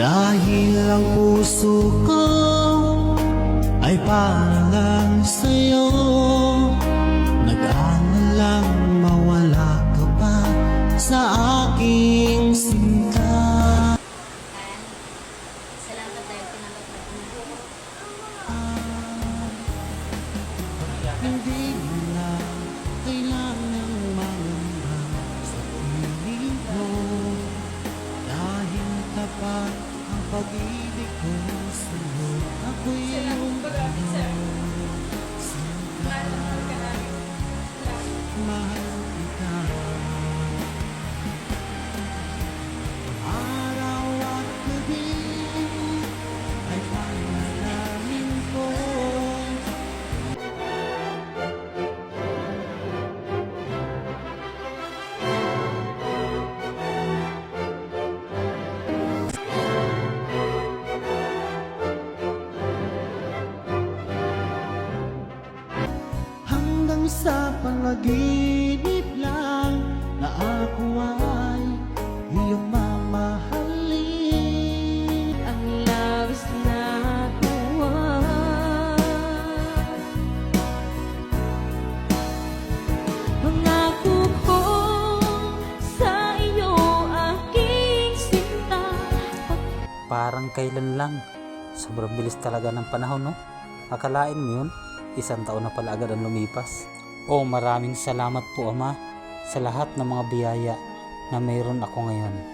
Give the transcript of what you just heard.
Dahil ang puso ko ay para lang sa'yo. Nag-aalalang mawala ka pa sa aking sinta. Salamat dahil tinanggap mo. Hindi mo na kailangang mangamba sa piling ko. Dahil tapat ang pag-ibig ko sa'yo. Ako'y iyong sinta. Mahal kita. Araw at gabi ay panalangin ko. Hanggang sa panaginip lang na ako ay iyong mamahalin. Ang labis na tuwa. Pangako ko sa iyo aking sinta. Parang kailan lang. Sobrang bilis talaga ng panahon, no? Akalain mo yun, 1 taon na pala agad ang lumipas. Oh, maraming salamat po Ama sa lahat ng mga biyaya na mayroon ako ngayon.